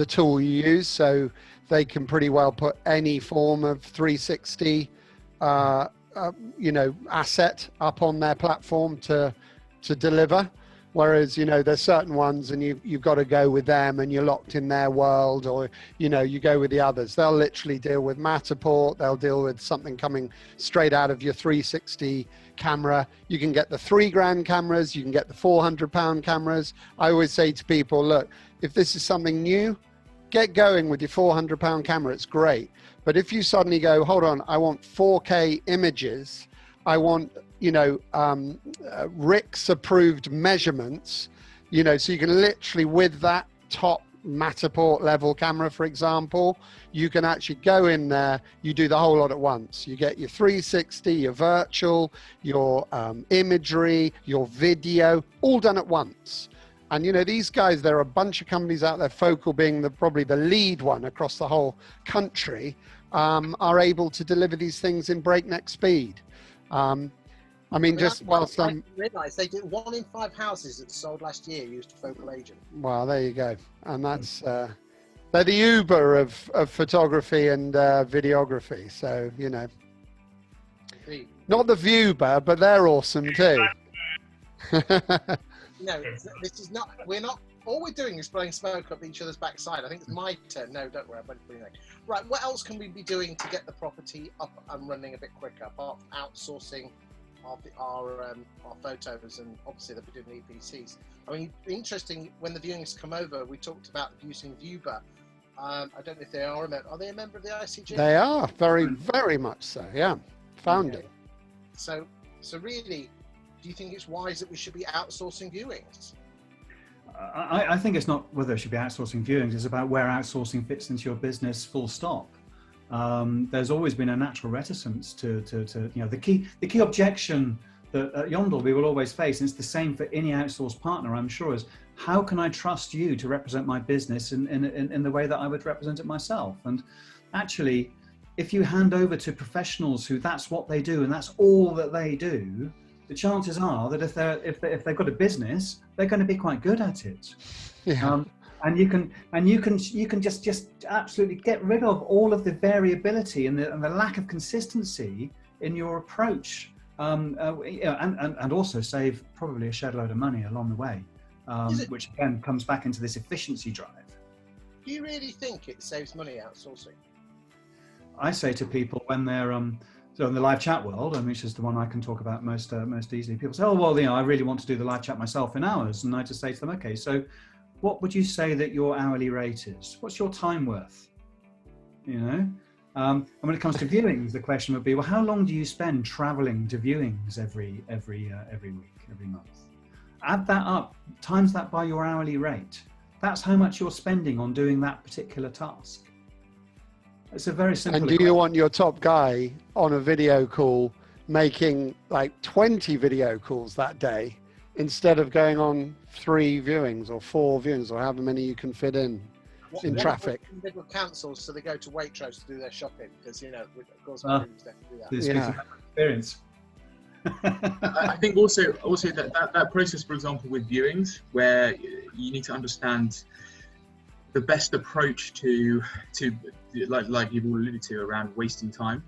tool you use. So they can pretty well put any form of 360 asset up on their platform to deliver. Whereas, you know, there's certain ones and you've got to go with them and you're locked in their world, or, you know, you go with the others. They'll literally deal with Matterport. They'll deal with something coming straight out of your 360 camera. You can get the $3,000 cameras. You can get the £400 cameras. I always say to people, look, if this is something new, get going with your £400 camera. It's great. But if you suddenly go, hold on, I want 4K images, I want, you know, RICS approved measurements, you know, so you can literally, with that top Matterport level camera, for example, you can actually go in there, you do the whole lot at once. You get your 360, your virtual, your imagery, your video, all done at once. And, you know, these guys, there are a bunch of companies out there, Focal being probably the lead one across the whole country, are able to deliver these things in breakneck speed. I mean, just whilst I'm... I realised they did 1 in 5 houses that sold last year used Focal Agent. Well, there you go. And that's... they're the Uber of photography and videography. So, you know. Indeed. Not the Vuber, but they're awesome too. No, this is not... We're not... All we're doing is blowing smoke up each other's backside. I think it's my turn. No, don't worry. I won't do anything. Right, what else can we be doing to get the property up and running a bit quicker, apart from outsourcing our photos, and obviously they'll be doing EPCs. I mean, interesting, when the viewings come over, we talked about using Vuber. I don't know if they are they a member of the ICG? They are, very, very much so, yeah. Founding. Okay. So really, do you think it's wise that we should be outsourcing viewings? I think it's not whether it should be outsourcing viewings, it's about where outsourcing fits into your business, full stop. There's always been a natural reticence to you know, the key objection that at Yondell we will always face, and it's the same for any outsourced partner, I'm sure, is how can I trust you to represent my business in the way that I would represent it myself? And actually, if you hand over to professionals who that's what they do and that's all that they do, the chances are that if they've got a business, they're going to be quite good at it. Yeah. And you can just absolutely get rid of all of the variability and the lack of consistency in your approach, and also save probably a shed load of money along the way, which again comes back into this efficiency drive. Do you really think it saves money outsourcing? I say to people when they're so in the live chat world, which is the one I can talk about most easily, people say, oh, well, I really want to do the live chat myself in hours. And I just say to them, okay, so what would you say that your hourly rate is? What's your time worth? And when it comes to viewings, the question would be, well, how long do you spend traveling to viewings every week, every month? Add that up, times that by your hourly rate. That's how much you're spending on doing that particular task. It's a very simple. And do you want your top guy on a video call making like 20 video calls that day instead of going on 3 viewings or 4 viewings or however many you can fit in traffic? They will cancel, so they go to Waitrose to do their shopping because of course they do that. Yeah. Experience. I think also that process, for example, with viewings, where you need to understand the best approach to like you've all alluded to around wasting time.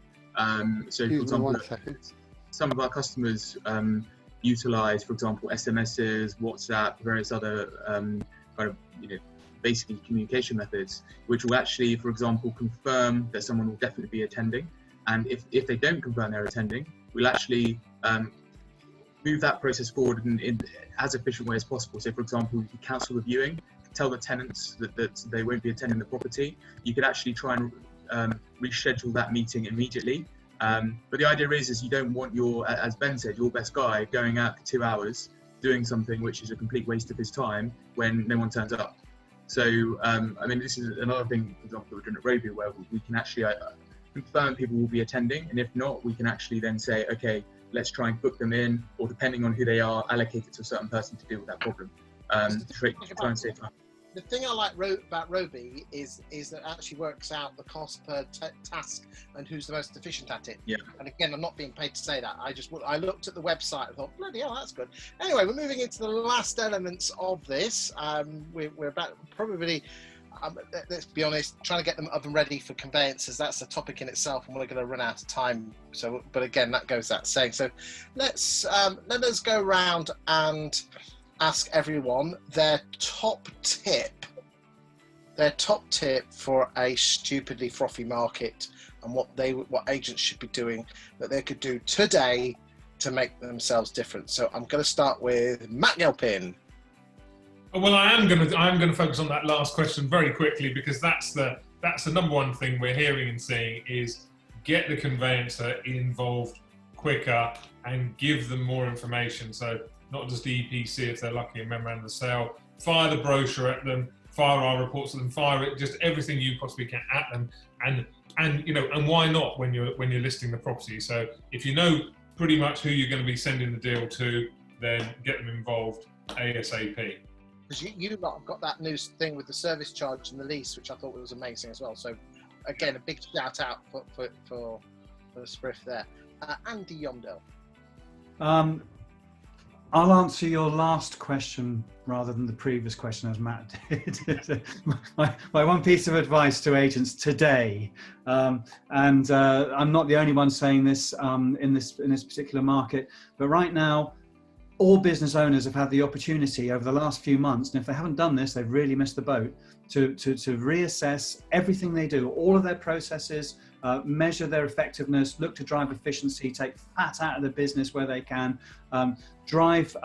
So for example, some of our customers utilize, for example, SMSs, WhatsApp, various other kind of basically communication methods, which will actually, for example, confirm that someone will definitely be attending. And if they don't confirm they're attending, we'll actually move that process forward in as efficient way as possible. So for example, you cancel the viewing, tell the tenants that they won't be attending the property. You could actually try and reschedule that meeting immediately. But the idea is you don't want as Ben said, your best guy going out for 2 hours doing something which is a complete waste of his time when no one turns up. So, this is another thing, for example, that we're doing at Roby, where we can actually confirm people will be attending. And if not, we can actually then say, okay, let's try and book them in, or depending on who they are, allocate it to a certain person to deal with that problem. Try and save time. The thing I like about Roby is that it actually works out the cost per task and who's the most efficient at it. Yeah. And again, I'm not being paid to say that. I looked at the website and thought, bloody hell, that's good. Anyway, we're moving into the last elements of this. We're about probably, let's be honest, trying to get them up and ready for conveyances. That's a topic in itself, and we're going to run out of time. So, but again, that goes without saying. So let us go around and ask everyone their top tip for a stupidly frothy market, and what agents should be doing that they could do today to make themselves different. So I'm going to start with Matt Gilpin. Well, I am going to focus on that last question very quickly, because that's the number one thing we're hearing and seeing is get the conveyancer involved quicker and give them more information. So not just the EPC if they're lucky, a memorandum of sale, fire the brochure at them, fire our reports at them, fire it, just everything you possibly can at them, and why not when you're listing the property. So if you know pretty much who you're going to be sending the deal to, then get them involved ASAP. Because you lot have got that new thing with the service charge and the lease, which I thought was amazing as well. So again, a big shout out for the Spriff there. Andy Yondell. I'll answer your last question rather than the previous question, as Matt did. my one piece of advice to agents today, and I'm not the only one saying this in this particular market, but right now, all business owners have had the opportunity over the last few months, and if they haven't done this, they've really missed the boat, to reassess everything they do, all of their processes, measure their effectiveness, look to drive efficiency, take fat out of the business where they can, drive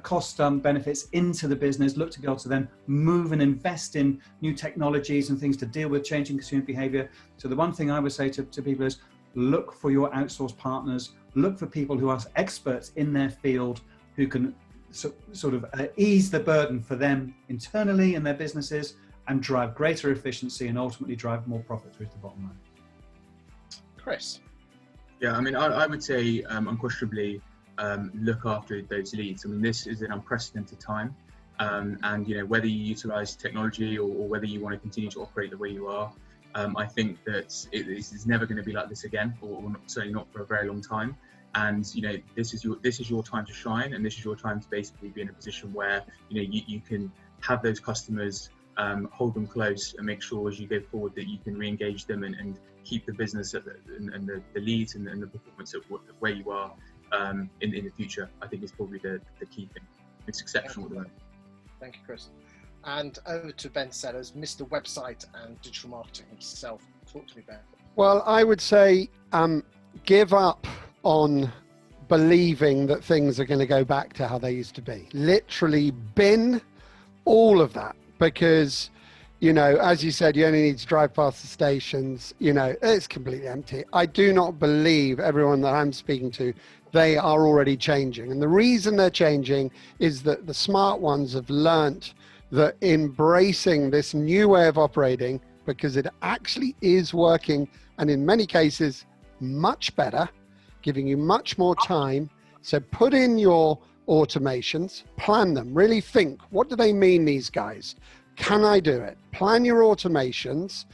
cost benefits into the business, look to be able to then move and invest in new technologies and things to deal with changing consumer behavior. So the one thing I would say to people is look for your outsourced partners, look for people who are experts in their field, who can sort of ease the burden for them internally in their businesses and drive greater efficiency and ultimately drive more profit through to the bottom line. Chris. Yeah, I would say unquestionably look after those leads. I mean, this is an unprecedented time, and you know, whether you utilize technology or whether you want to continue to operate the way you are, I think that it's never going to be like this again, or certainly not for a very long time. And you know, this is your time to shine, and this is your time to basically be in a position where you know you can have those customers, hold them close, and make sure as you go forward that you can re-engage them and keep the business and the leads and the performance of where you are in the future. I think is probably the key thing. It's exceptional. Thank you, Chris. And over to Ben Sellers, Mr. Website and Digital Marketing himself. Talk to me, Ben. Well, I would say give up on believing that things are going to go back to how they used to be. Literally bin all of that, because, you know, as you said, you only need to drive past the stations. You know, it's completely empty. I do not believe everyone that I'm speaking to, they are already changing. And the reason they're changing is that the smart ones have learnt that embracing this new way of operating, because it actually is working, and in many cases much better, giving you much more time. So put in your automations, plan them, really think, what do they mean, these guys? Can I do it? Plan your automations,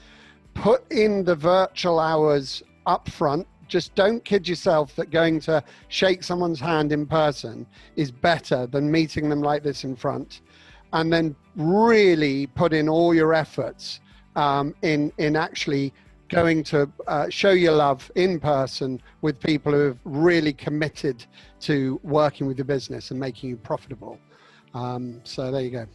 put in the virtual hours up front. Just don't kid yourself that going to shake someone's hand in person is better than meeting them like this in front. And then really put in all your efforts in actually going to show your love in person with people who have really committed to working with your business and making you profitable. So there you go.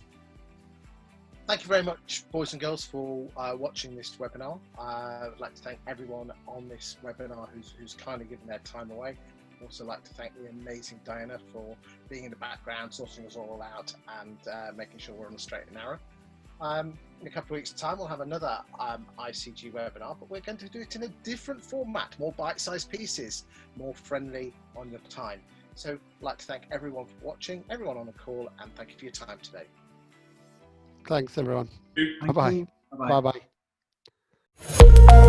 Thank you very much, boys and girls, for watching this webinar. I'd like to thank everyone on this webinar who's kindly given their time away. I'd also like to thank the amazing Diana for being in the background, sorting us all out, and making sure we're on the straight and narrow. In a couple of weeks' time, we'll have another ICG webinar, but we're going to do it in a different format, more bite-sized pieces, more friendly on your time. So I'd like to thank everyone for watching, everyone on the call, and thank you for your time today. Thanks, everyone. Thank Bye-bye. you. Bye-bye. Bye-bye.